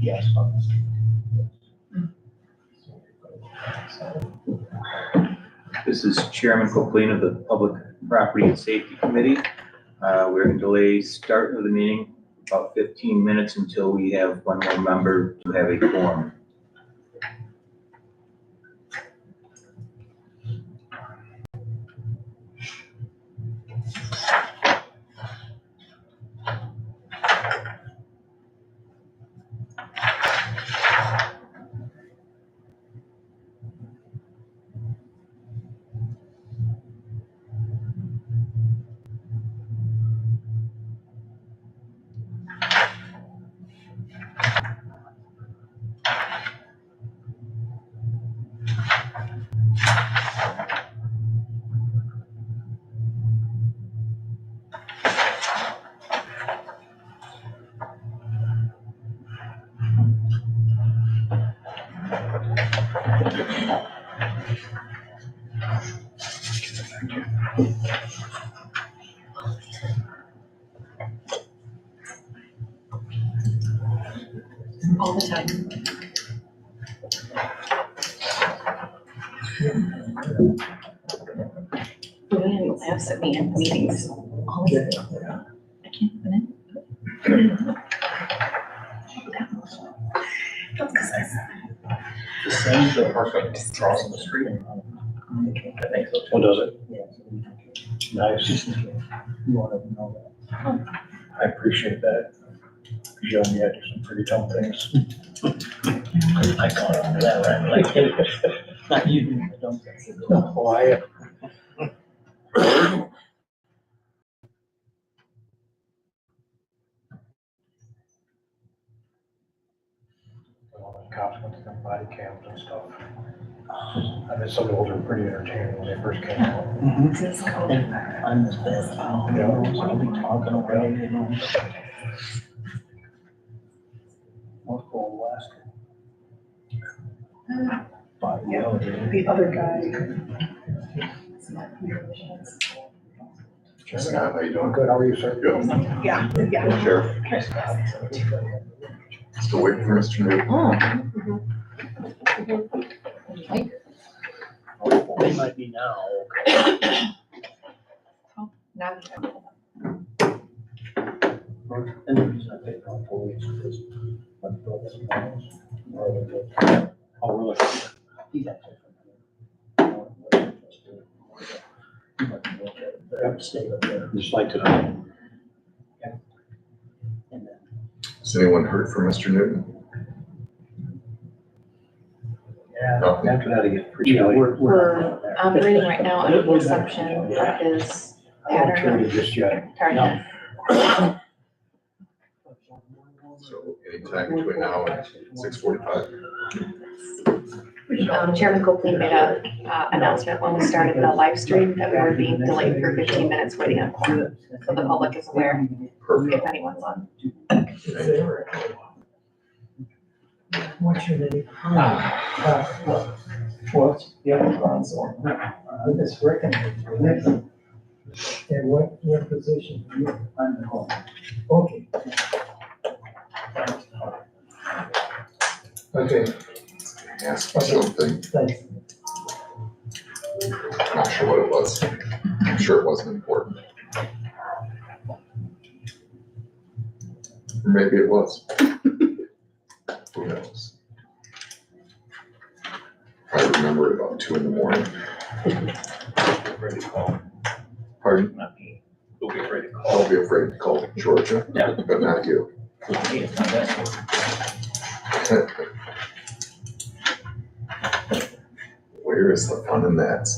Yes. This is Chairman Copeland of the Public Property and Safety Committee. We're going to delay start of the meeting about 15 minutes until we have one more member to have a quorum. All the time. Lynn laughs at me in meetings all the time. I can't even. That's because I said. The same, the park across the street. I think so. Oh, does it? Yeah. Nice. You want to know that. I appreciate that. You had to do some pretty dumb things. I caught on to that, right? Like, not you doing the dumb things. Oh, I. All the cops went to them body cams and stuff. I mean, some of those were pretty entertaining when they first came out. I miss that. I'll be talking away, you know. Most cool Alaska. But yeah, The other guy. Just not, how you doing? good, how are you, sir? Good. Yeah, yeah. Sure. Still waiting for Mr. Newton. They might be now. Now. And the reason I picked on police is when oh, really? He's actually from stay up there. Just like to know. Yeah. And then. Has anyone heard from Mr. Newton? Yeah, Nothing. after that, it gets pretty late. We're operating right now under the assumption of his pattern Just yet. of tardiness. So anytime between now and 6:45. Chairman Copeland made a announcement when we started the live stream that we were being delayed for 15 minutes waiting on quorum. So the public is aware Perfect. if anyone's on. What's your name? What? Yeah. This recommended. And what position are you? I'm the home. Okay. Okay, Ask me something. thanks. Not sure what it was. I'm sure it wasn't important. Or maybe it was. Who knows? I remember it about 2 a.m. Ready to call. Pardon? Not me. Don't be afraid to call. Don't be afraid to call Georgia, Yeah. but not you. With me, it's not that. Where is the fun in that?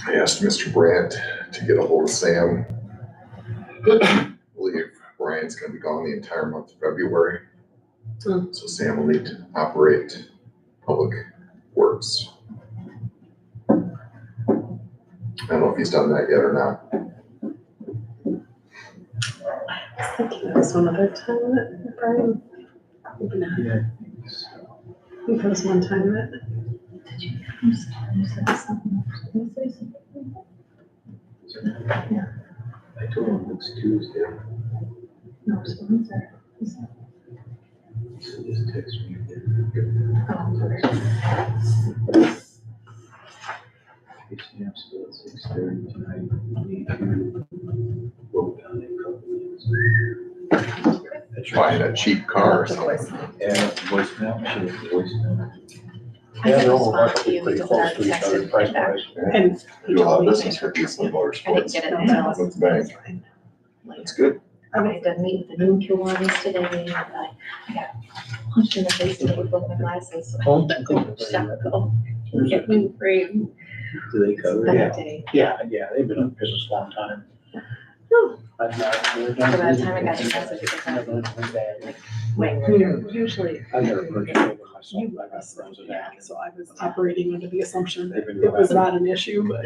I asked Mr. Brandt to get a hold of Sam. I believe Brian's gonna be gone the entire month of February. So Sam will need to operate public works. I don't know if he's done that yet or not. Thinking there was one other time that Brian, maybe not. Yeah. I think there was one time that. I told him it's Tuesday. No, so when's that? So just text me. It's still at 6:30 tonight. We need to vote on a couple minutes. Buying a cheap car or something. Yeah, voicemail, she was voicemail. I Yeah, can they're all respond to roughly you, pretty just close to each text other and price get back. wise. And he Do a lot told of me business for Eastland I didn't Motorsports. get it until With the bank. That's good. I had to meet with the new ones today, and I got punched in the face today with both my glasses. Oh, I think it's- Shocking. Get me free. Do they cover Been it? a day. Yeah, they've been in business a long time. Whew. I've not. So by the time I got the message, it was like, wait, usually. I've never purchased it myself. You I got friends that Yeah, have. so I was operating under the assumption that it was not an issue, but.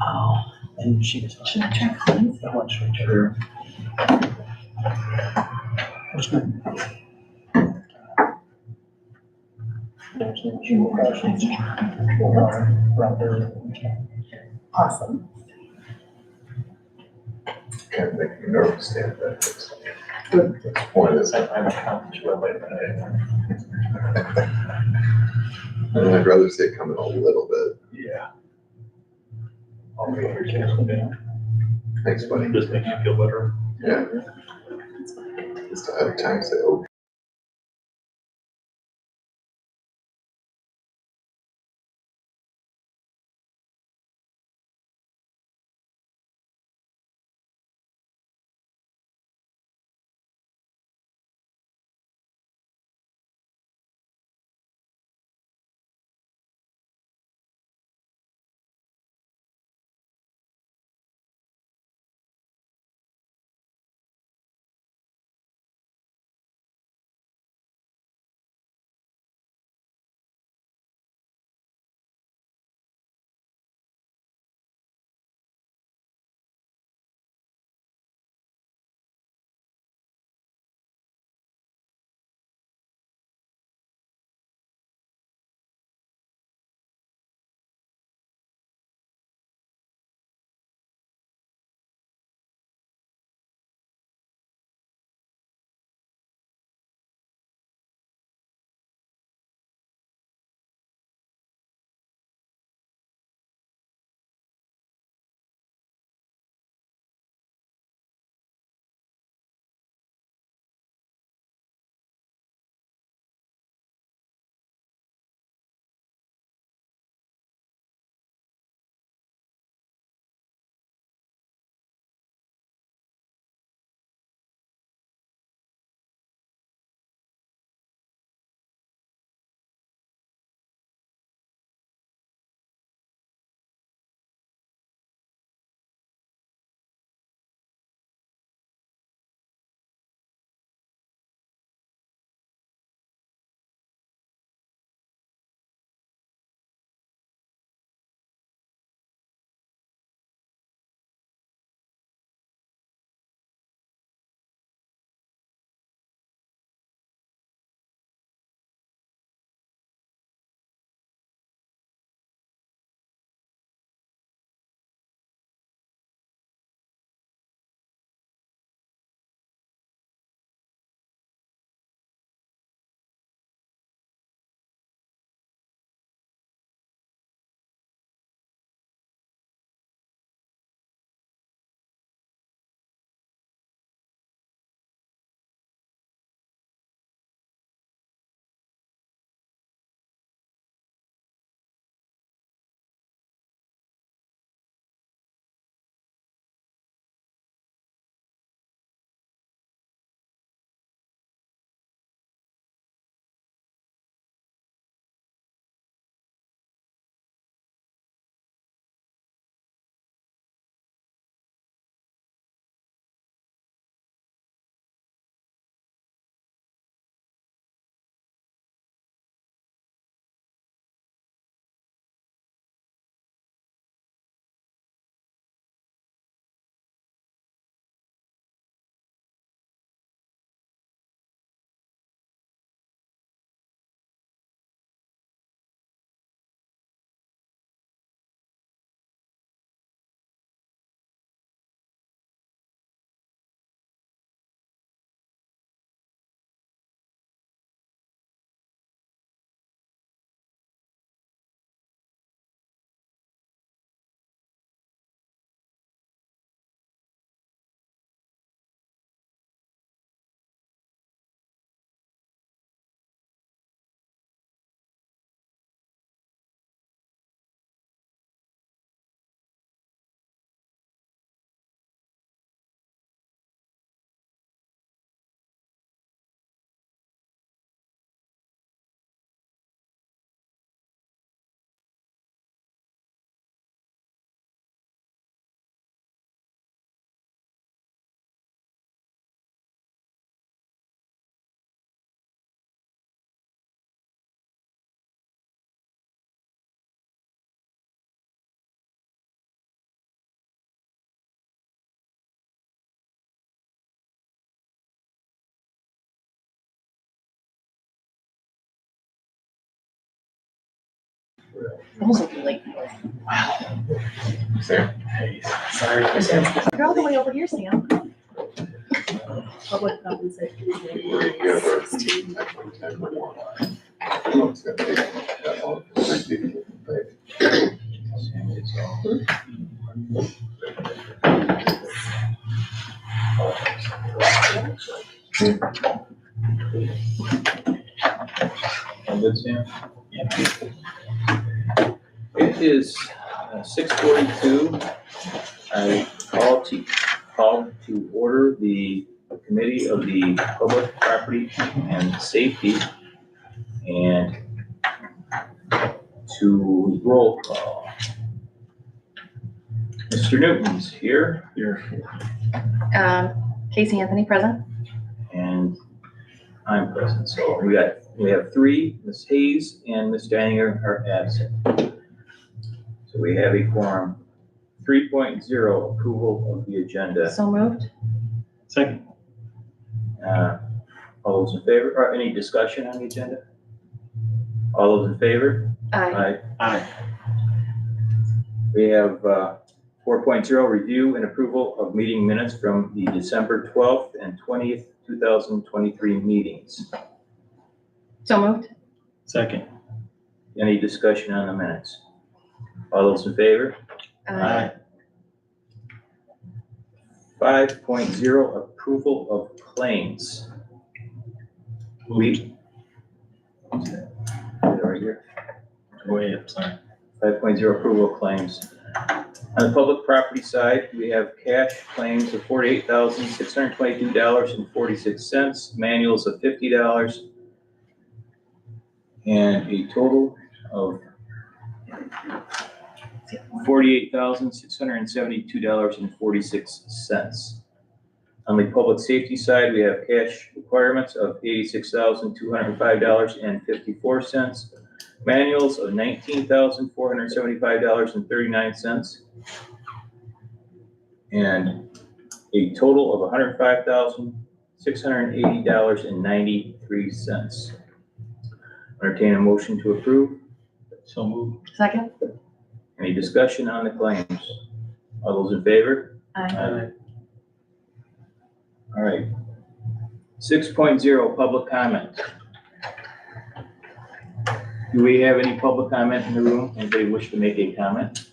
Oh, And she was. should I try calling? Sure. What's good? There's no human questions. Around there. Awesome. Kind of make me nervous, Dan, but it's- the point is, I'm accountant to it later. I'd rather see it come in a little bit. Yeah. I'll be here, cancel dinner. Thanks, buddy. Just makes you feel better. Yeah. Just ahead of time, say, oh, Those will be late. Sam? Hey, sorry. You're all the way over here, Sam. Public compensation. We're together. It's gonna take that long for three people to think. All good, Sam? It is 6:42. I call to order the Committee of the Public Property and Safety and to roll call. Mr. Newton's here. Casey Anthony present. And I'm present, so we have three, Ms. Hayes and Ms. Daniger are absent. So we have a quorum. 3.0, approval of the agenda. So moved. Second. All those in favor, or any discussion on the agenda? All those in favor? Aye. Aye. We have 4.0, review and approval of meeting minutes from the December 12th and 20th, 2023 meetings. So moved. Second. Any discussion on the minutes? All those in favor? Aye. 5.0, approval of claims. We. Right here. Go ahead, sorry. 5.0, approval of claims. On the public property side, we have cash claims of $48,622.46, manuals of $50, and a total of $48,672.46. On the public safety side, we have cash requirements of $86,205.54, manuals of $19,475.39, and a total of $105,680.93. Entertain a motion to approve. So moved. Second. Any discussion on the claims? All those in favor? Aye. All right. 6.0, public comment. Do we have any public comment in the room? Anybody wish to make a comment?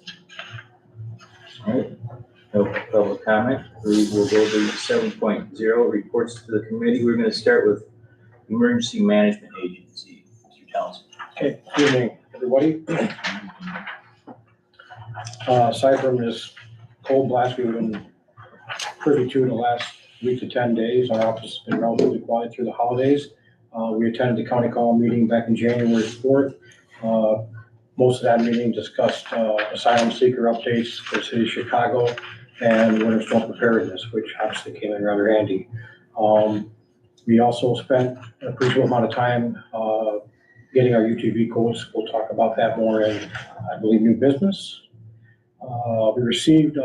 All right, no public comment. We will go to 7.0, reports to the committee. We're going to start with Emergency Management Agency. Mr. Townsend. Okay, good evening, everybody. Aside from this cold blast we've been privy to the last week to 10 days, our office has been relatively quiet through the holidays. We attended the county call meeting back in January 4th. Most of that meeting discussed asylum seeker updates for the city of Chicago and winter storm preparedness, which obviously came in rather handy. We also spent an appreciable amount of time getting our UTV quotes. We'll talk about that more in, I believe, new business. We received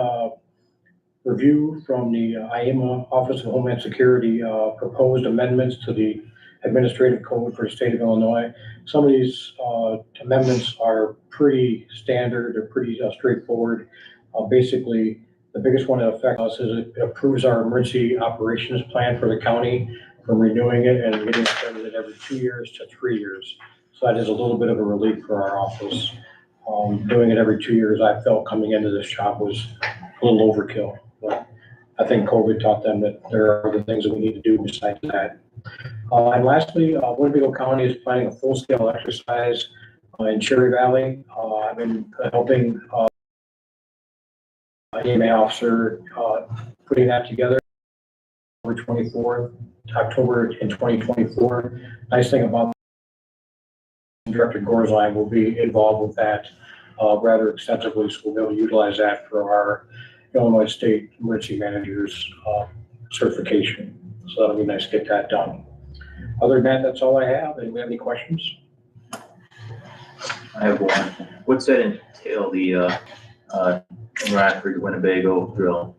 review from the IEMA, Office of Homeland Security, proposed amendments to the administrative code for the state of Illinois. Some of these amendments are pretty standard, they're pretty straightforward. Basically, the biggest one that affects us is it approves our emergency operations plan for the county from renewing it and getting it started every 2 years to 3 years. So that is a little bit of a relief for our office. Doing it every 2 years, I felt coming into this job was a little overkill. But I think COVID taught them that there are other things that we need to do besides that. And lastly, Winnebago County is planning a full-scale exercise in Cherry Valley. I've been helping EMA officer putting that together. October 24th, October in 2024. Nice thing about Director Gorzine will be involved with that rather extensively, so we'll be able to utilize that for our Illinois State Emergency Managers certification. So that'll be nice to get that done. Other than that, that's all I have. Anybody have any questions? I have one. What's that entail, the Rockford Winnebago drill?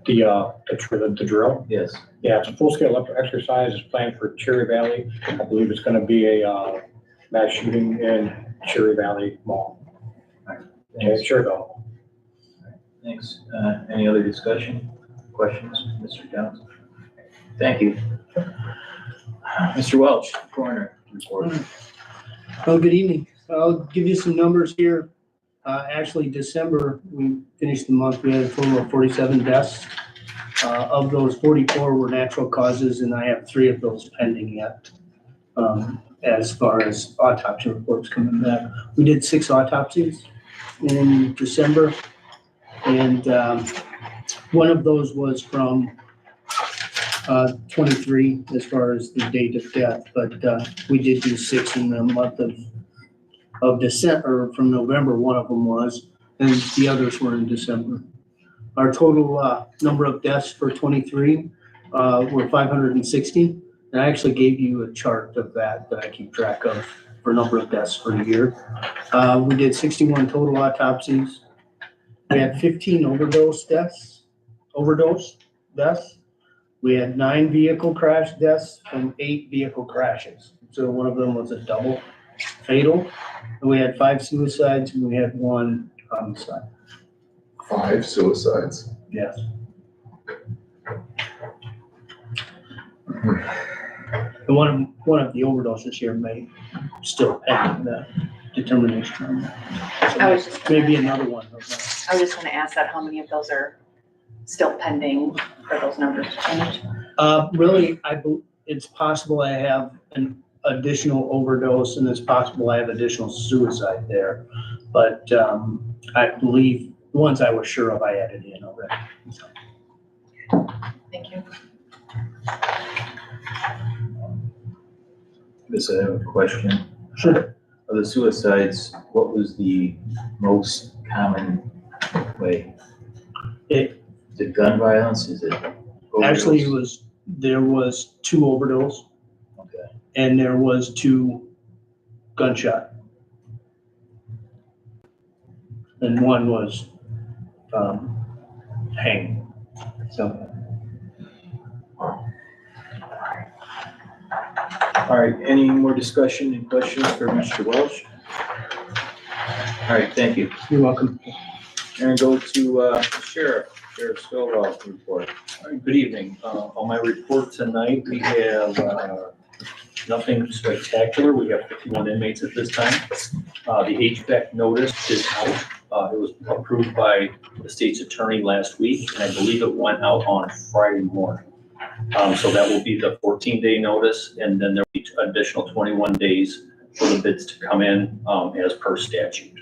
The drill? Yes. Yeah, it's a full-scale exercise. It's planned for Cherry Valley. I believe it's going to be a mass shooting in Cherry Valley Mall. Thanks. Cherry Valley. Thanks. Any other discussion, questions, Mr. Jones? Thank you. Mr. Welch, coroner report. Well, good evening. I'll give you some numbers here. Actually, December, we finished the month, we had a total of 47 deaths. Of those, 44 were natural causes, and I have 3 of those pending yet. As far as autopsy reports coming back. We did 6 autopsies in December, and one of those was from 23 as far as the date of death, but we did do 6 in the month of December, or from November, one of them was, and the others were in December. Our total number of deaths for 23 were 560. And I actually gave you a chart of that I keep track of for number of deaths for the year. We did 61 total autopsies. We had 15 overdose deaths. We had 9 vehicle crash deaths and 8 vehicle crashes. So one of them was a double fatal. And we had 5 suicides and we had 1 homicide. 5 suicides? Yes. And one of the overdoses here may still pending the determination on that. So I was just maybe gonna, another one of that. I was just gonna ask that, how many of those are still pending for those numbers to change? Really, it's possible I have an additional overdose and it's possible I have additional suicide there. But I believe the ones I was sure of, I added in already. So. Thank you. This I have a question. Sure. Of the suicides, what was the most common way? Is it gun violence? Is it Actually, overdose? there was 2 overdose Okay. and there was 2 gunshot. And one was hanging. So. All right, any more discussion and questions for Mr. Welch? All right, thank you. You're welcome. And go to Sheriff Stovall report. All right, good evening. On my report tonight, we have nothing spectacular. We have 51 inmates at this time. The HVAC notice is out. It was approved by the state's attorney last week, and I believe it went out on Friday morning. So that will be the 14-day notice, and then there'll be additional 21 days for the bids to come in as per statute.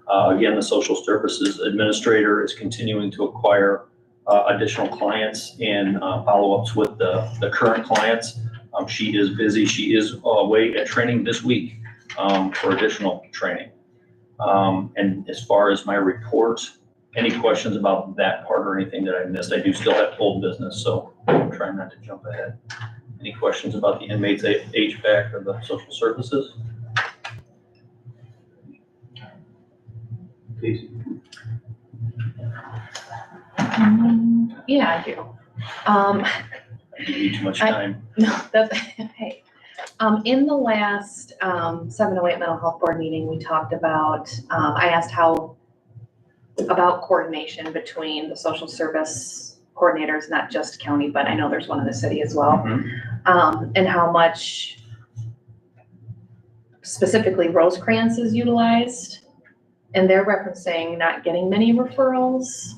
Again, the Social Services Administrator is continuing to acquire additional clients and follow-ups with the current clients. She is busy. She is away at training this week for additional training. And as far as my report, any questions about that part or anything that I missed? I do still have old business, so I'm trying not to jump ahead. Any questions about the inmates HVAC or the social services? Casey. Yeah, I do. I give you too much time. No, that's, hey. In the last 708 Mental Health Board meeting, we talked about, I asked about coordination between the social service coordinators, not just county, but I know there's one in the city as well. Mhm. And how much specifically Rosecrans is utilized. And they're referencing not getting many referrals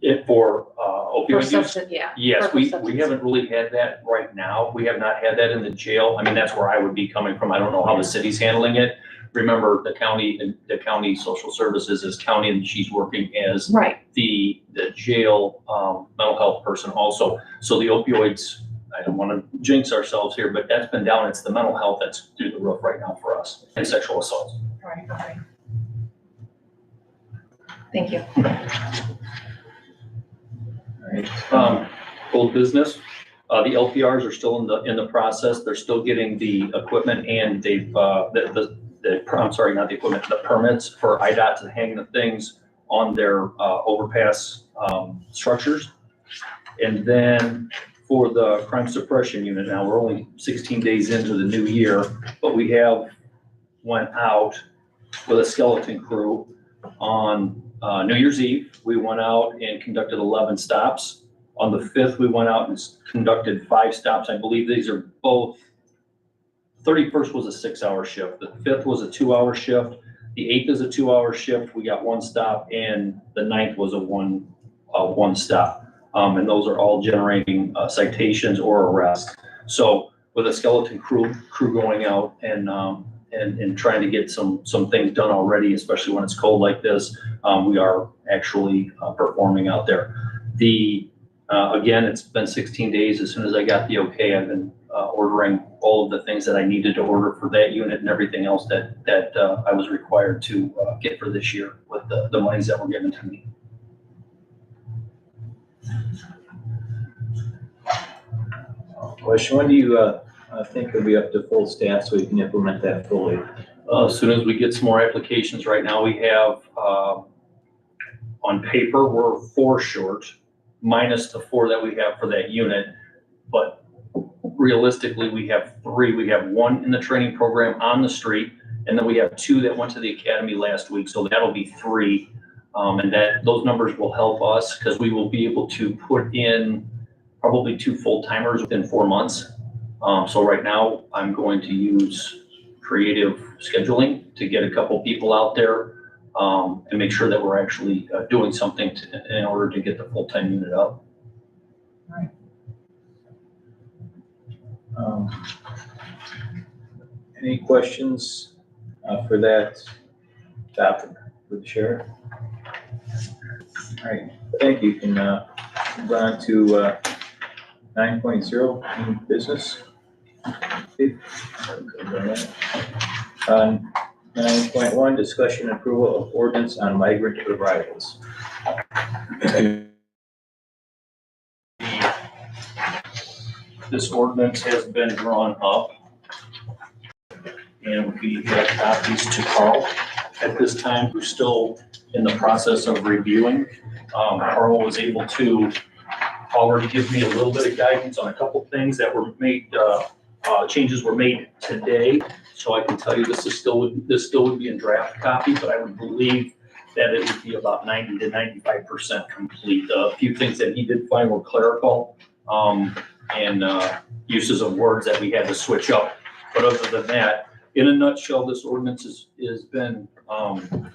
For for opioid use? substance, yeah. Yes, for we substance. haven't really had that right now. We have not had that in the jail. I mean, that's where I would be coming from. I don't know how the city's handling it. Remember, the county social services is county, and she's working as Right, the jail mental health person also. So the opioids, I don't want to jinx ourselves here, but that's been down. It's the mental health that's through the roof right now for us, and sexual assaults. right, okay. Thank you. Old business, the LPRs are still in the process. They're still getting the equipment, and they've, I'm sorry, not the equipment, the permits for IDOT to hang the things on their overpass structures. And then for the crime suppression unit, now we're only 16 days into the new year, but we have went out with a skeleton crew on New Year's Eve. We went out and conducted 11 stops. On the 5th, we went out and conducted 5 stops. I believe these are both, 31st was a 6-hour shift. The 5th was a 2-hour shift. The 8th is a 2-hour shift. We got 1 stop, and the 9th was a one stop. And those are all generating citations or arrests. So with a skeleton crew going out and trying to get some things done already, especially when it's cold like this, we are actually performing out there. Again, it's been 16 days. As soon as I got the okay, I've been ordering all of the things that I needed to order for that unit and everything else that I was required to get for this year with the monies that were given to me. Question, when do you think it'll be up to full staff so we can implement that fully? As soon as we get some more applications. Right now we have, on paper, we're 4 short, minus the 4 that we have for that unit. But realistically, we have 3. We have 1 in the training program on the street, and then we have 2 that went to the academy last week. So that'll be 3. And those numbers will help us because we will be able to put in probably 2 full-timers within 4 months. So right now I'm going to use creative scheduling to get a couple people out there and make sure that we're actually doing something in order to get the full-time unit up. Any questions for that topic with the sheriff? All right, thank you. Can move on to 9.0 new business. 9.1 discussion and approval of ordinance on migrant arrivals. This ordinance has been drawn up and we have copies to Carl. At this time, we're still in the process of reviewing. Carl was able to already give me a little bit of guidance on a couple things that were made, changes were made today. So I can tell you this still would be in draft copy, but I would believe that it would be about 90 to 95% complete. A few things that he did find were clerical and uses of words that we had to switch up. But other than that, in a nutshell, this ordinance has been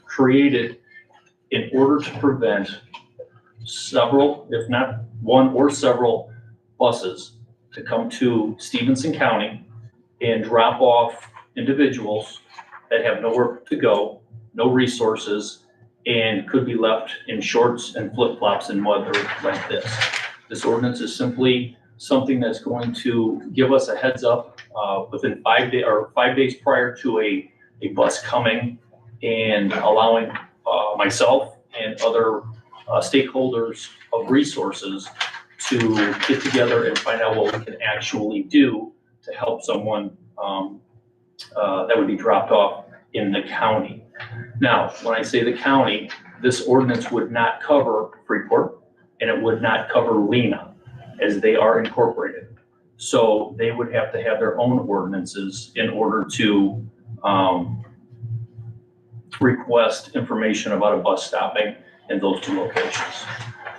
created in order to prevent several, if not one or several buses to come to Stephenson County and drop off individuals that have nowhere to go, no resources, and could be left in shorts and flip-flops in weather like this. This ordinance is simply something that's going to give us a heads up within 5 days or 5 days prior to a bus coming and allowing myself and other stakeholders of resources to get together and find out what we can actually do to help someone that would be dropped off in the county. Now, when I say the county, this ordinance would not cover Freeport and it would not cover Lena as they are incorporated. So they would have to have their own ordinances in order to request information about a bus stopping in those 2 locations.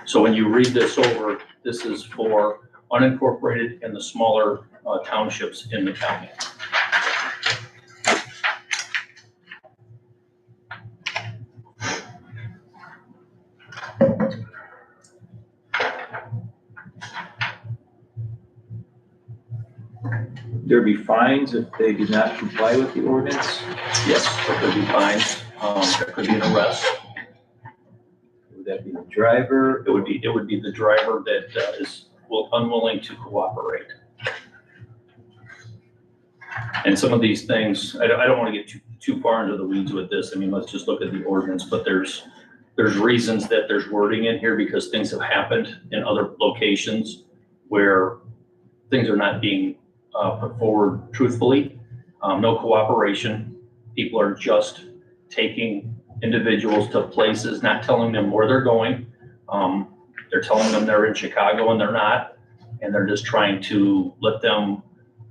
So when you read this over, this is for unincorporated and the smaller townships in the county. There be fines if they did not comply with the ordinance? Yes, there could be fines, there could be an arrest. Would that be the driver? It would be the driver that is unwilling to cooperate. And some of these things, I don't want to get too far into the weeds with this. I mean, let's just look at the ordinance, but there's reasons that there's wording in here because things have happened in other locations where things are not being put forward truthfully. No cooperation. People are just taking individuals to places, not telling them where they're going. They're telling them they're in Chicago and they're not, and they're just trying to let them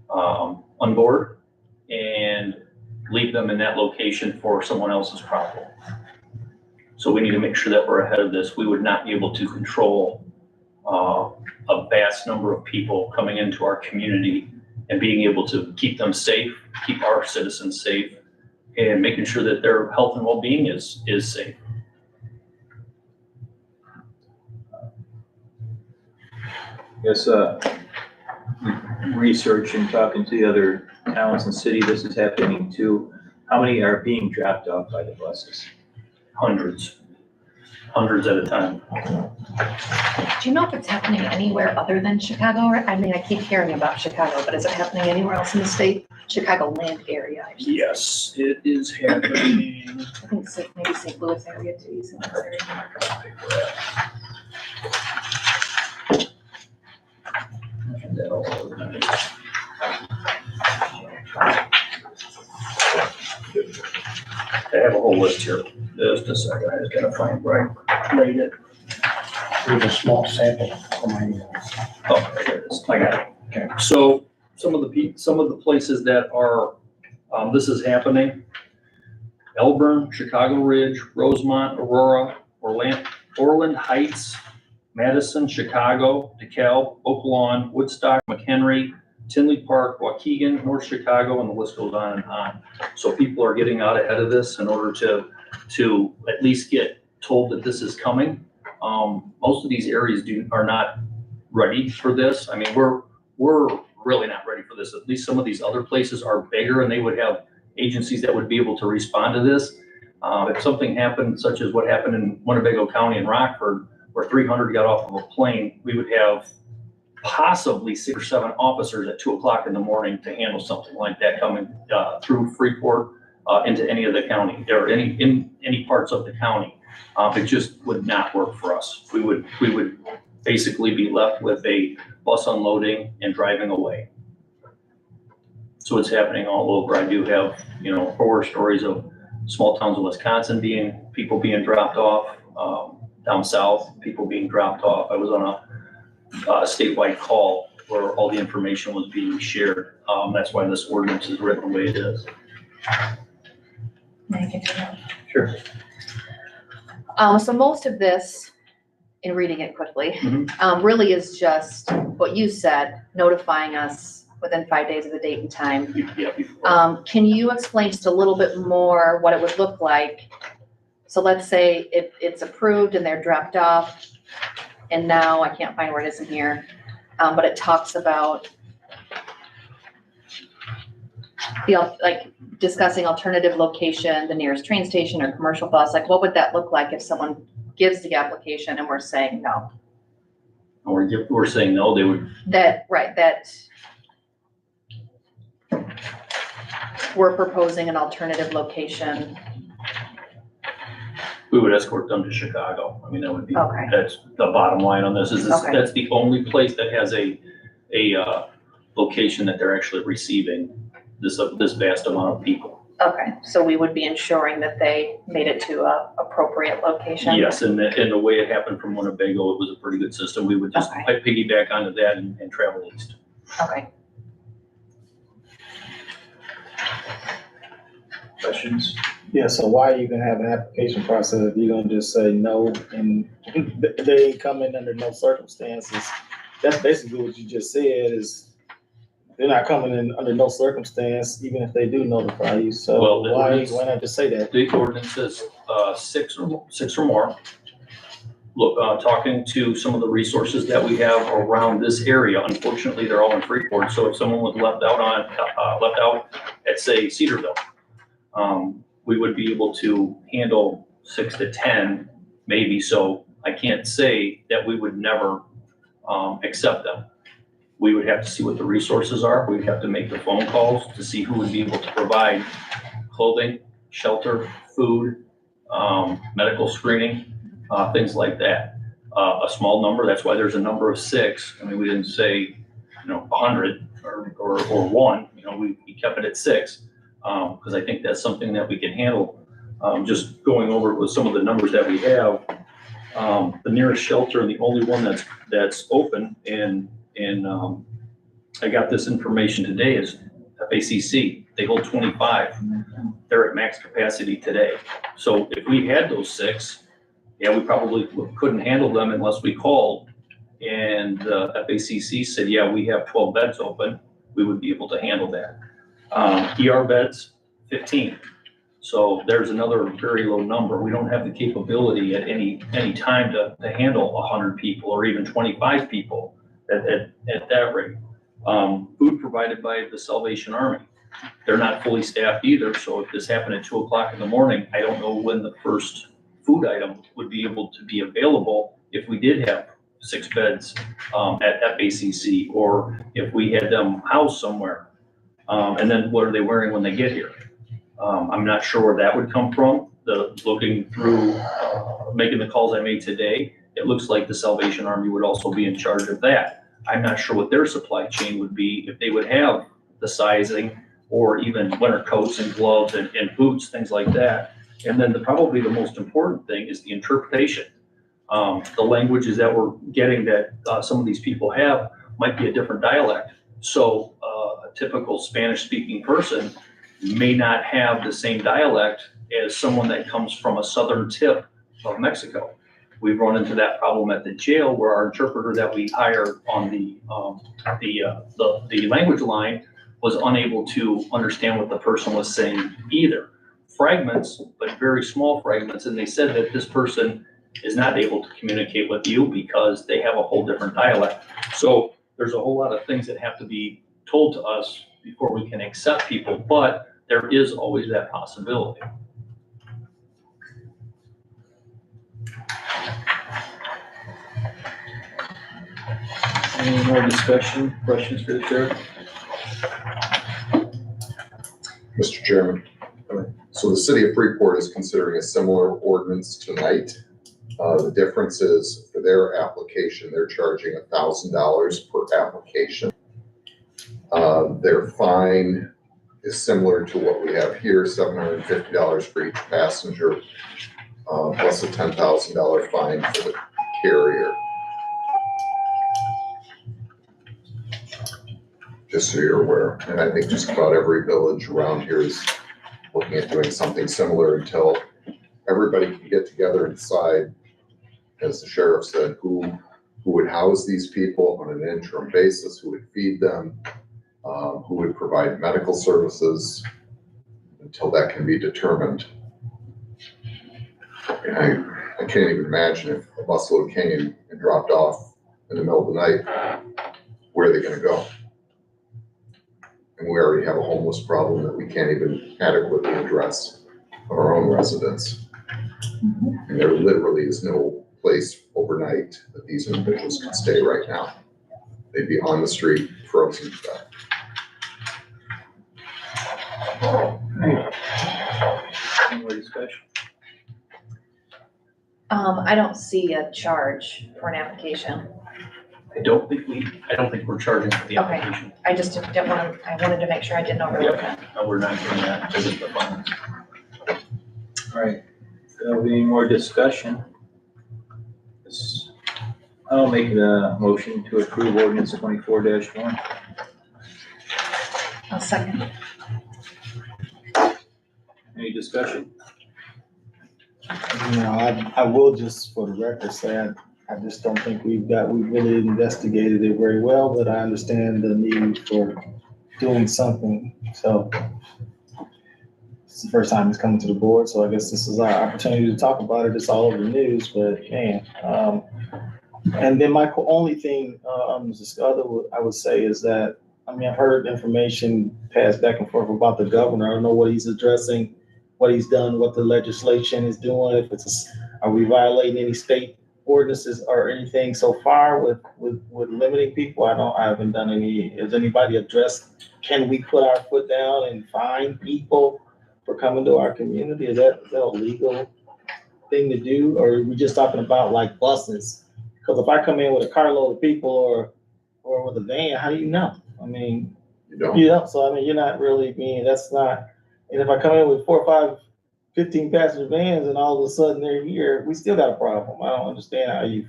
on board and leave them in that location for someone else's problem. So we need to make sure that we're ahead of this. We would not be able to control a vast number of people coming into our community and being able to keep them safe, keep our citizens safe, and making sure that their health and well-being is safe. Yes, research and talking to the other towns and city, this is happening too. How many are being dropped off by the buses? Hundreds at a time. Do you know if it's happening anywhere other than Chicago? I mean, I keep hearing about Chicago, but is it happening anywhere else in the state? Chicagoland area, I should say. Yes, it is happening. I think maybe St. Louis area too. St. Louis area. I have a whole list here. Just a second, I just gotta find where I rate it. Here's a small sample for my emails. Oh, there it is. I got it. Okay. So some of the places that are, this is happening: Elburn, Chicago Ridge, Rosemont, Aurora, Orland Heights, Madison, Chicago, DeKalb, Oak Lawn, Woodstock, McHenry, Tinley Park, Waukegan, North Chicago, and the list goes on and on. So people are getting out ahead of this in order to at least get told that this is coming. Most of these areas are not ready for this. I mean, we're really not ready for this. At least some of these other places are bigger and they would have agencies that would be able to respond to this. If something happened, such as what happened in Winnebago County and Rockford, where 300 got off of a plane, we would have possibly 6 or 7 officers at 2 o'clock in the morning to handle something like that coming through Freeport into any of the county or in any parts of the county. It just would not work for us. We would basically be left with a bus unloading and driving away. So it's happening all over. I do have, horror stories of small towns in Wisconsin people being dropped off, down south, people being dropped off. I was on a statewide call where all the information was being shared. That's why this ordinance is written the way it is. May I continue? Sure. So most of this, in reading it quickly, really is just what you said, notifying us within 5 days of the date and time. Yeah, before. Can you explain just a little bit more what it would look like? So let's say it's approved and they're dropped off, and now I can't find where it is in here, but it talks about discussing alternative location, the nearest train station or commercial bus. Like, what would that look like if someone gives the application and we're saying no? We're saying no, they would. That we're proposing an alternative location. We would escort them to Chicago. I mean, that would be, Okay. That's the bottom line on this, Okay. that's the only place that has a location that they're actually receiving this vast amount of people. Okay, so we would be ensuring that they made it to a appropriate location? Yes, and the way it happened from Winnebago, it was a pretty good system. We would just piggyback onto that and travel east. Okay. Questions? Yeah, so why are you gonna have an application process if you're gonna just say no and they ain't coming under no circumstances? That's basically what you just said is they're not coming in under no circumstance, even if they do notify you. So Well, why not just say that? The ordinance says 6 or more. Look, talking to some of the resources that we have around this area, unfortunately, they're all in Freeport. So if someone was left out at, say, Cedarville, we would be able to handle 6 to 10, maybe. So I can't say that we would never accept them. We would have to see what the resources are. We'd have to make the phone calls to see who would be able to provide clothing, shelter, food, medical screening, things like that. A small number, that's why there's a number of 6. I mean, we didn't say, 100 or 1, we kept it at 6. Because I think that's something that we can handle. Just going over with some of the numbers that we have, the nearest shelter and the only one that's open and I got this information today is FACC, they hold 25. They're at max capacity today. So if we had those 6, yeah, we probably couldn't handle them unless we called. And the FACC said, yeah, we have 12 beds open. We would be able to handle that. ER beds, 15. So there's another very low number. We don't have the capability at any time to handle 100 people or even 25 people at that rate. Food provided by the Salvation Army. They're not fully staffed either, so if this happened at 2 o'clock in the morning, I don't know when the first food item would be able to be available if we did have 6 beds at FACC, or if we had them housed somewhere. And then what are they wearing when they get here? I'm not sure where that would come from. Looking through, making the calls I made today, it looks like the Salvation Army would also be in charge of that. I'm not sure what their supply chain would be, if they would have the sizing or even winter coats and gloves and boots, things like that. And then probably the most important thing is the interpretation. The languages that we're getting that some of these people have might be a different dialect. So a typical Spanish-speaking person may not have the same dialect as someone that comes from a southern tip of Mexico. We've run into that problem at the jail where our interpreter that we hired on the language line was unable to understand what the person was saying either. Fragments, but very small fragments, and they said that this person is not able to communicate with you because they have a whole different dialect. So there's a whole lot of things that have to be told to us before we can accept people, but there is always that possibility. Any more discussion, questions for the chair? Mr. Chairman, so the city of Freeport is considering a similar ordinance tonight. The difference is for their application, they're charging $1,000 per application. Their fine is similar to what we have here, $750 for each passenger, plus a $10,000 fine for the carrier. Just so you're aware, and I think just about every village around here is looking at doing something similar until everybody can get together and decide, as the sheriff said, who would house these people on an interim basis, who would feed them, who would provide medical services, until that can be determined. And I can't even imagine if a busload came and dropped off in the middle of the night, where are they gonna go? And we already have a homeless problem that we can't even adequately address of our own residents. And there literally is no place overnight that these individuals can stay right now. They'd be on the street, frozen to death. Any more discussion? I don't see a charge for an application. I don't think we're charging for the Okay. application. I just didn't want to, I wanted to make sure I didn't overlook it. No, we're not doing that. This is the fines. All right, there'll be any more discussion? I'll make a motion to approve ordinance 24-1. I'll second. Any discussion? You know, I will just for the record say, I just don't think we've really investigated it very well, but I understand the need for doing something. So it's the first time it's coming to the board, so I guess this is our opportunity to talk about it. It's all over the news, but man. And then my only thing, just other I would say is that, I mean, I've heard information passed back and forth about the governor. I don't know what he's addressing, what he's done, what the legislation is doing, are we violating any state ordinances or anything so far with limiting people? I haven't done any. Has anybody addressed, can we put our foot down and fine people for coming to our community? Is that a legal thing to do? Or are we just talking about like buses? Because if I come in with a carload of people or with a van, how do you know? I mean, You don't? you know, so I mean, you're not really being, that's not, and if I come in with 4 or 5, 15 passenger vans and all of a sudden they're here, we still got a problem. I don't understand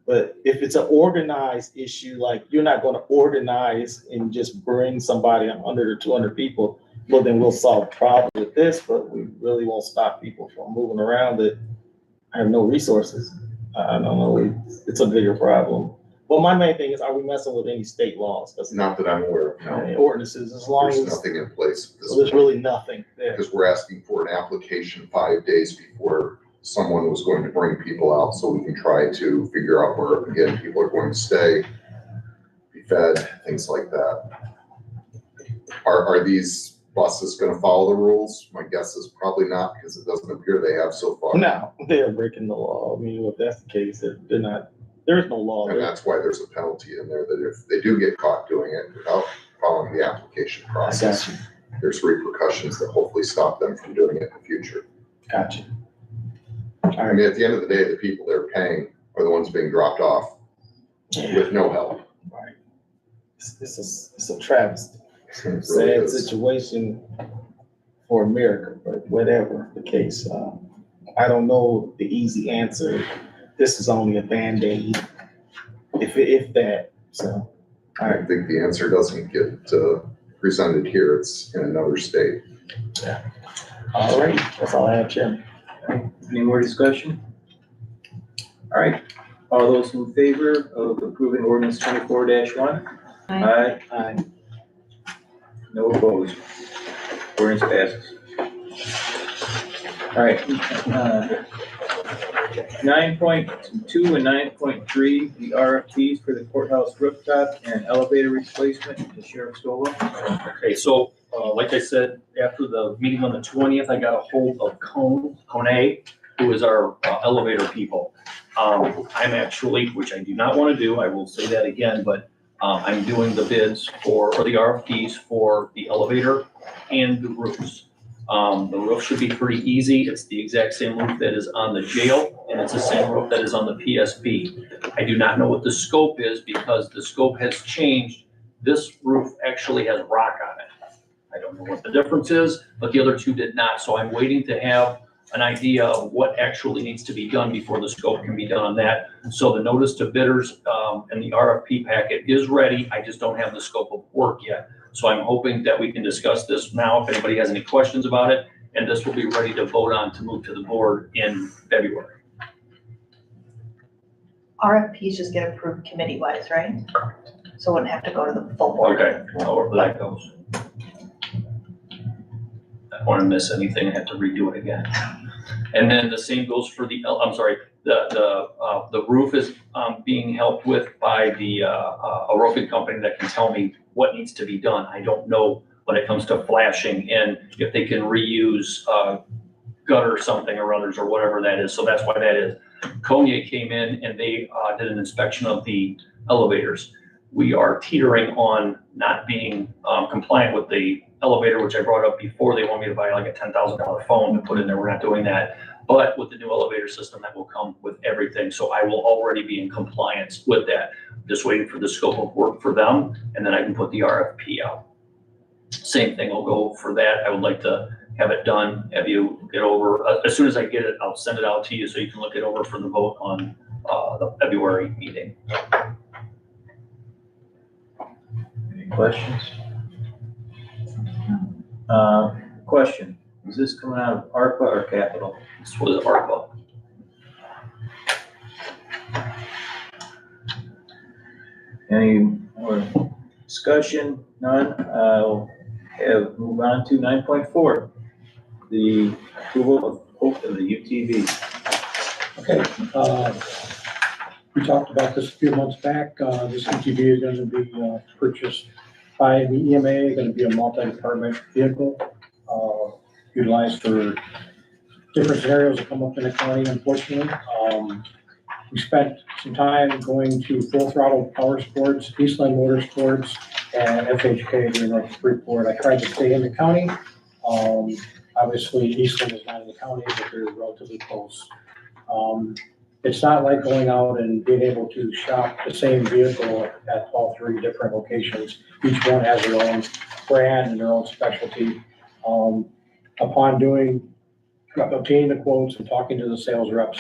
But if it's an organized issue, like you're not gonna organize and just bring somebody 100 or 200 people, well, then we'll solve the problem with this, but we really won't stop people from moving around that have no resources. I don't know, it's a bigger problem. Well, my main thing is, are we messing with any state laws? Because Not that I'm aware of, no. ordinances, as long There's as, nothing in place. so there's really nothing there. Because we're asking for an application 5 days before someone was going to bring people out, so we can try to figure out where, again, people are going to stay, be fed, things like that. Are these buses gonna follow the rules? My guess is probably not, because it doesn't appear they have so far. No, they are breaking the law. I mean, if that's the case, they're not, there is no law And there. that's why there's a penalty in there, that if they do get caught doing it without following the application I process, got you, there's repercussions that hopefully stop them from doing it in the future. got you. I mean, at the end of the day, the people they're paying are the ones being dropped off with no help. Right. It's a travesty. It really Sad is. situation for America, but whatever the case, I don't know the easy answer. This is only a Band-Aid, if that, so. All I right, think the answer doesn't get presented here, it's in another state. all right, that's all I have, Chairman. Any more discussion? All right, all those in favor of approving ordinance 24-1? Aye. Aye. No opposed. Ordinance passes. All right, 9.2 and 9.3, the RFPs for the courthouse rooftop and elevator replacement to Sheriff Stola. Okay, so, like I said, after the meeting on the 20th, I got a hold of Cone, who is our elevator people. I'm actually, which I do not want to do, I will say that again, but I'm doing the bids or the RFPs for the elevator and the roofs. The roof should be pretty easy. It's the exact same roof that is on the jail, and it's the same roof that is on the PSP. I do not know what the scope is because the scope has changed. This roof actually has rock on it. I don't know what the difference is, but the other two did not. So I'm waiting to have an idea of what actually needs to be done before the scope can be done on that. So the notice to bidders and the RFP packet is ready. I just don't have the scope of work yet. So I'm hoping that we can discuss this now if anybody has any questions about it, and this will be ready to vote on to move to the board in February. RFPs just get approved committee-wise, right? So it wouldn't have to go to the full board. Okay, however that goes. I don't want to miss anything, I have to redo it again. And then the same goes for the, the roof is being helped with by a roofing company that can tell me what needs to be done. I don't know when it comes to flashing and if they can reuse gutter something or others or whatever that is. So that's why that is. Konya came in and they did an inspection of the elevators. We are teetering on not being compliant with the elevator, which I brought up before. They want me to buy like a $10,000 phone to put in there. We're not doing that. But with the new elevator system, that will come with everything. So I will already be in compliance with that. Just waiting for the scope of work for them, and then I can put the RFP out. Same thing will go for that. I would like to have it done, have you get over, as soon as I get it, I'll send it out to you so you can look it over for the vote on the February meeting. Any questions? Question, is this coming out of ARPA or capital? This was ARPA. Any more discussion? None. I'll move on to 9.4, the approval of the UTV. Okay, we talked about this a few months back. This UTV is going to be purchased by the EMA, going to be a multi-department vehicle, utilized for different scenarios that come up in the county, unfortunately. We spent some time going to Full Throttle Power Sports, Eastland Motorsports, and FHK here in North Freeport. I tried to stay in the county. Obviously, Eastland is not in the county, but they're relatively close. It's not like going out and being able to shop the same vehicle at all three different locations. Each one has their own brand and their own specialty. Upon obtaining the quotes and talking to the sales reps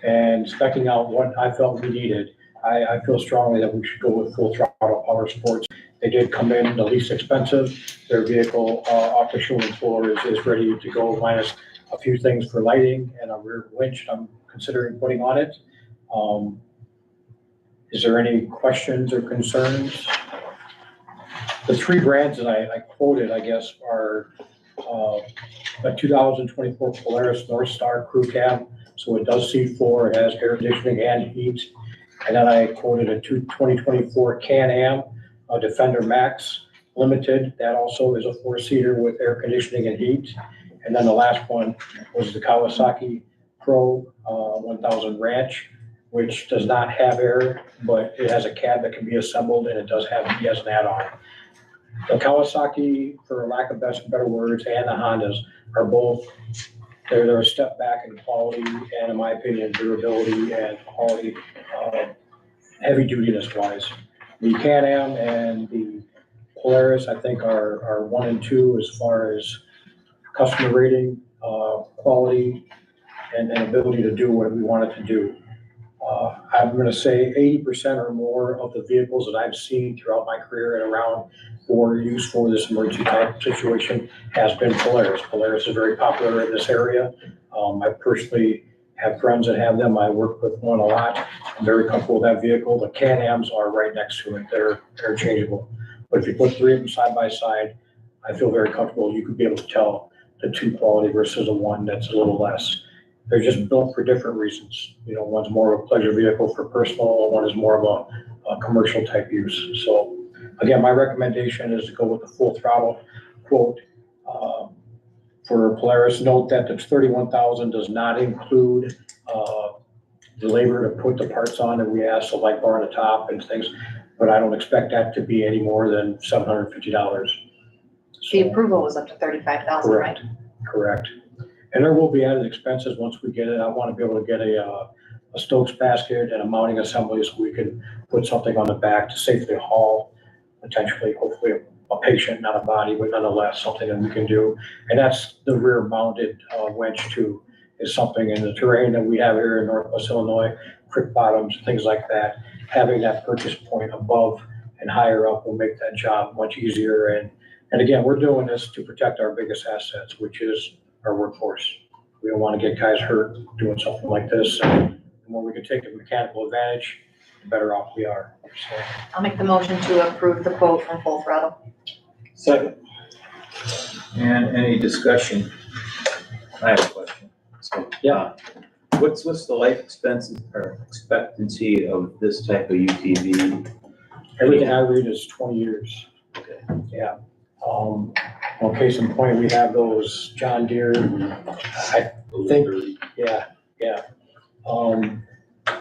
and specking out what I felt we needed, I feel strongly that we should go with Full Throttle Power Sports. They did come in the least expensive. Their vehicle, off the showroom floor is ready to go, minus a few things for lighting and a rear winch I'm considering putting on it. Is there any questions or concerns? The three brands that I quoted, I guess, are a 2024 Polaris North Star Crew Cab. So it does C4, it has air conditioning and heat. And then I quoted a 2024 Can-Am Defender Max Limited. That also is a four-seater with air conditioning and heat. And then the last one was the Kawasaki Pro 1000 Ranch, which does not have air, but it has a cab that can be assembled, and it does have heat as an add-on. The Kawasaki, for lack of better words, and the Hondas are both, they're a step back in quality and, in my opinion, durability and quality, heavy dutiness wise. The Can-Am and the Polaris, I think, are 1 and 2 as far as customer rating, quality, and ability to do what we want it to do. I'm gonna say 80% or more of the vehicles that I've seen throughout my career and around for use for this emergency type situation has been Polaris. Polaris is very popular in this area. I personally have friends that have them. I work with one a lot. I'm very comfortable with that vehicle. The Can-Ams are right next to it. They're interchangeable. But if you put three of them side by side, I feel very comfortable. You could be able to tell the two quality versus the one that's a little less. They're just built for different reasons. You know, one's more of a pleasure vehicle for personal, one is more of a commercial type use. So again, my recommendation is to go with the Full Throttle quote for Polaris. Note that the 31,000 does not include the labor to put the parts on, and we asked the light bar on the top and things, but I don't expect that to be any more than $750. The approval was up to 35,000, right? Correct. And there will be added expenses once we get it. I want to be able to get a Stokes basket and a mounting assembly so we can put something on the back to safely haul, potentially, hopefully, a patient, not a body, but nonetheless, something that we can do. And that's the rear mounted winch too, is something in the terrain that we have here in Northwest Illinois, creek bottoms, things like that. Having that purchase point above and higher up will make that job much easier. And again, we're doing this to protect our biggest assets, which is our workforce. We don't want to get guys hurt doing something like this. And the more we can take a mechanical advantage, the better off we are. So, I'll make the motion to approve the quote from Full Throttle. Second. And any discussion? I have a question. So, Yeah. What's the life expectancy of this type of UTV? everything I read is 20 years. Okay. Yeah. Well, case in point, we have those John Deere, I think, yeah.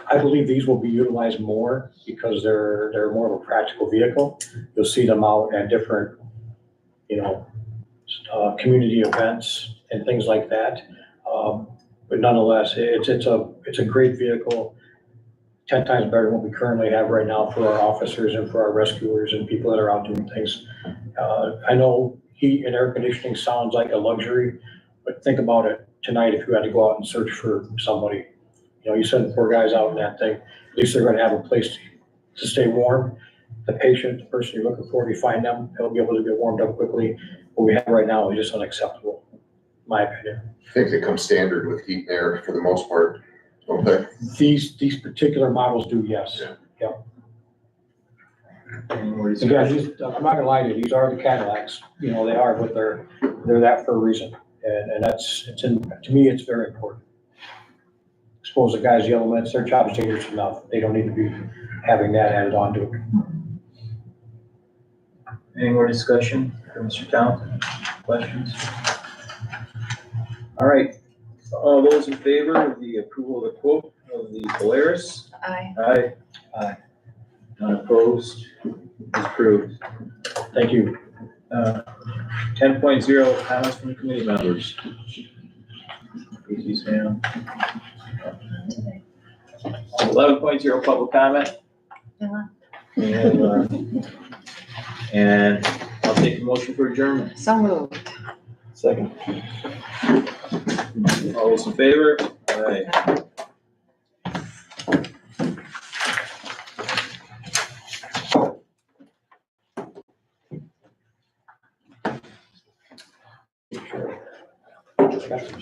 I believe these will be utilized more because they're more of a practical vehicle. You'll see them out at different, community events and things like that. But nonetheless, it's a great vehicle, 10 times better than what we currently have right now for our officers and for our rescuers and people that are out doing things. I know heat and air conditioning sounds like a luxury, but think about it tonight if you had to go out and search for somebody. You send 4 guys out in that thing, at least they're gonna have a place to stay warm. The patient, the person you're looking for, if you find them, they'll be able to get warmed up quickly. What we have right now is just unacceptable, in my opinion. I think they come standard with heat and air for the most part, don't they? These particular models do, yes. Yeah. Any more Again, discussion? I'm not gonna lie to you, these are the Cadillacs, they are, but they're that for a reason. And to me, it's very important. Suppose the guys yell at their job is dangerous enough. They don't need to be having that added on to it. Any more discussion for Mr. Townsend? Questions? All right, all those in favor of the approval of the quote of the Polaris? Aye. Aye. Aye. None opposed, is approved. Thank you. 10.0, comments from the committee members. Casey's hand. 11.0, public comment. And I'll take a motion for adjournment. So moved. Second. All those in favor? Aye. got some